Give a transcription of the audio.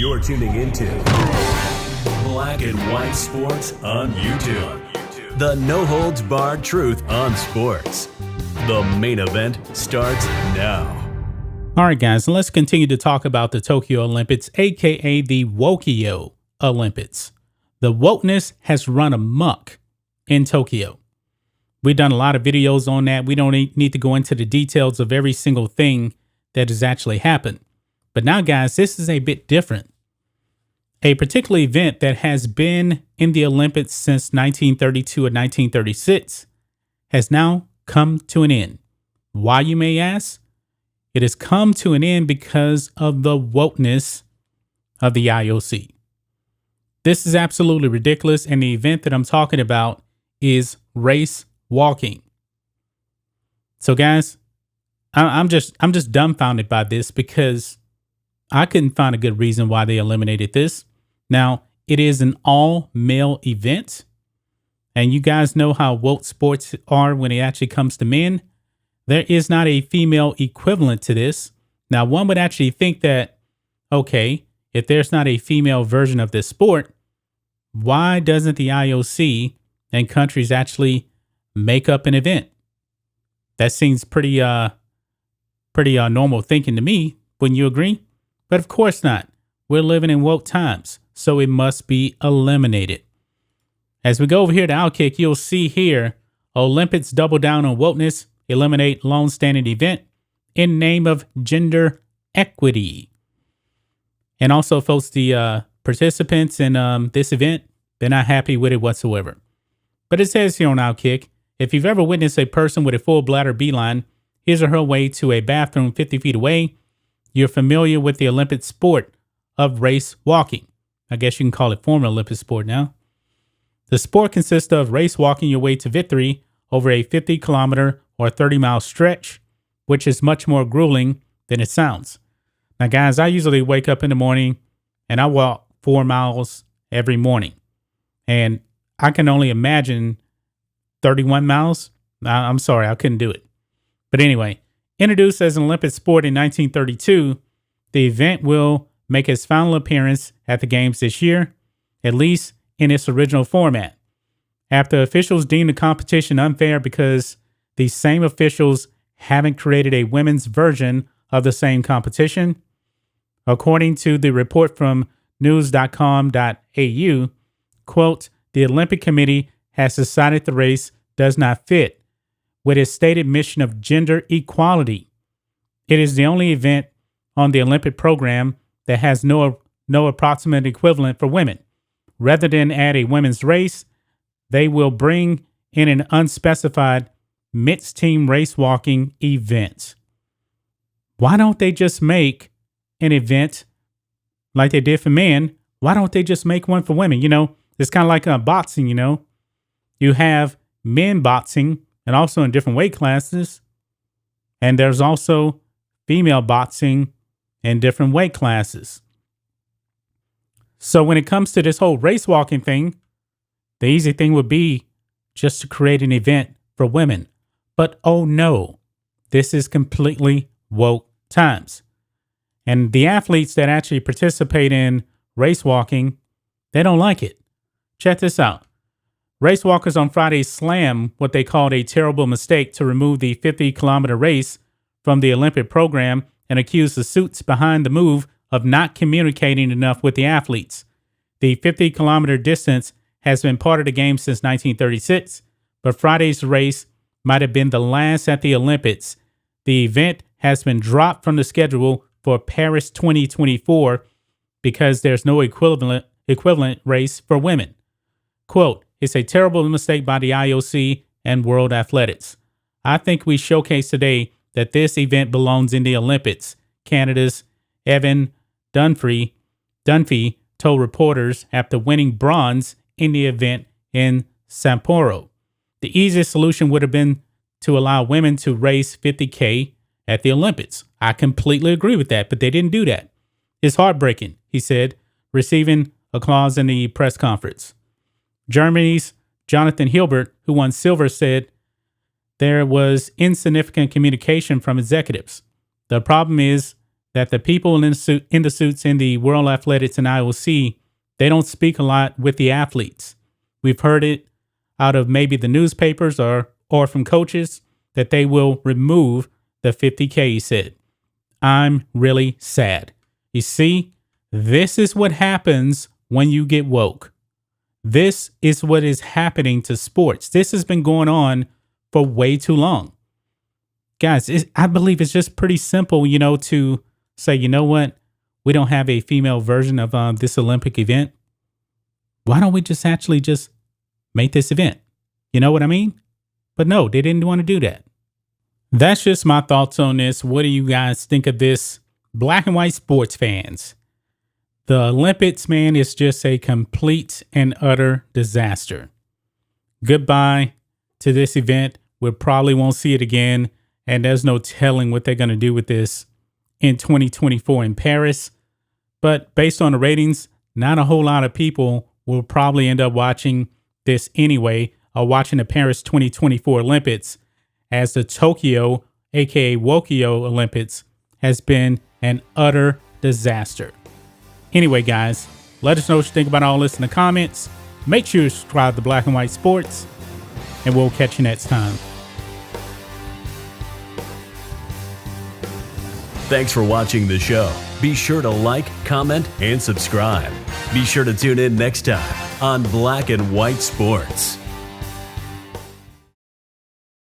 You're tuning into Black and White Sports on YouTube. The no-holds-barred truth on sports. The main event starts now. All right, guys, so let's continue to talk about the Tokyo Olympics, aka the Wokyo Olympics. The wokeness has run amok in Tokyo. We've done a lot of videos on that. We don't need to go into the details of every single thing that has actually happened. But now, guys, this is a bit different. A particular event that has been in the Olympics since 1932 and 1936 has now come to an end. Why, you may ask? It has come to an end because of the wokeness of the IOC. This is absolutely ridiculous, and the event that I'm talking about is race walking. So, guys, I'm just dumbfounded by this because I couldn't find a good reason why they eliminated this. Now, it is an all-male event, and you guys know how woke sports are when it actually comes to men. There is not a female equivalent to this. Now, one would actually think that, okay, if there's not a female version of this sport, why doesn't the IOC and countries actually make up an event? That seems pretty normal thinking to me. Wouldn't you agree? But of course not. We're living in woke times, so it must be eliminated. As we go over here to Outkick, you'll see here, Olympics double down on wokeness, eliminate long-standing event in name of gender equity. And also, folks, the participants in this event, they're not happy with it whatsoever. But it says here on Outkick, if you've ever witnessed a person with a full bladder beeline, his or her way to a bathroom 50 feet away, you're familiar with the Olympic sport of race walking. I guess you can call it former Olympic sport now. The sport consists of race walking your way to victory over a 50-kilometer or 30-mile stretch, which is much more grueling than it sounds. Now, guys, I usually wake up in the morning and I walk 4 miles every morning. And I can only imagine 31 miles. I'm sorry, I couldn't do it. But anyway, introduced as an Olympic sport in 1932, the event will make its final appearance at the Games this year, at least in its original format. After officials deemed the competition unfair because these same officials haven't created a women's version of the same competition, according to the report from news.com.au, quote, the Olympic Committee has decided the race does not fit with its stated mission of gender equality. It is the only event on the Olympic program that has no approximate equivalent for women. Rather than add a women's race, they will bring in an unspecified mixed team race walking event. Why don't they just make an event like they did for men? Why don't they just make one for women? You know, it's kind of like boxing, you know. You have men boxing and also in different weight classes. And there's also female boxing in different weight classes. So when it comes to this whole race walking thing, the easy thing would be just to create an event for women. But oh no, this is completely woke times. And the athletes that actually participate in race walking, they don't like it. Check this out. Race walkers on Friday slammed what they called a terrible mistake to remove the 50-kilometer race from the Olympic program and accused the suits behind the move of not communicating enough with the athletes. The 50-kilometer distance has been part of the game since 1936, but Friday's race might have been the last at the Olympics. The event has been dropped from the schedule for Paris 2024 because there's no equivalent race for women. Quote, it's a terrible mistake by the IOC and World Athletics. I think we showcased today that this event belongs in the Olympics, Canada's Evan Dunphy told reporters after winning bronze in the event in Sapporo. The easiest solution would have been to allow women to race 50K at the Olympics. I completely agree with that, but they didn't do that. It's heartbreaking, he said, receiving applause in the press conference. Germany's Jonathan Hilbert, who won silver, said there was insignificant communication from executives. The problem is that the people in the suits in the World Athletics and IOC, they don't speak a lot with the athletes. We've heard it out of maybe the newspapers or from coaches that they will remove the 50K, he said. I'm really sad. You see, this is what happens when you get woke. This is what is happening to sports. This has been going on for way too long. Guys, I believe it's just pretty simple, to say, you know what? We don't have a female version of this Olympic event. Why don't we just make this event? You know what I mean? But no, they didn't want to do that. That's just my thoughts on this. What do you guys think of this? Black and white sports fans. The Olympics, man, is just a complete and utter disaster. Goodbye to this event. We probably won't see it again. And there's no telling what they're going to do with this in 2024 in Paris. But based on the ratings, not a whole lot of people will probably end up watching this anyway, or watching the Paris 2024 Olympics, as the Tokyo, aka Wokio Olympics, has been an utter disaster. Anyway, guys, let us know what you think about all this in the comments. Make sure you subscribe to Black and White Sports, and we'll catch you next time. Thanks for watching the show. Be sure to like, comment, and subscribe. Be sure to tune in next time on Black and White Sports.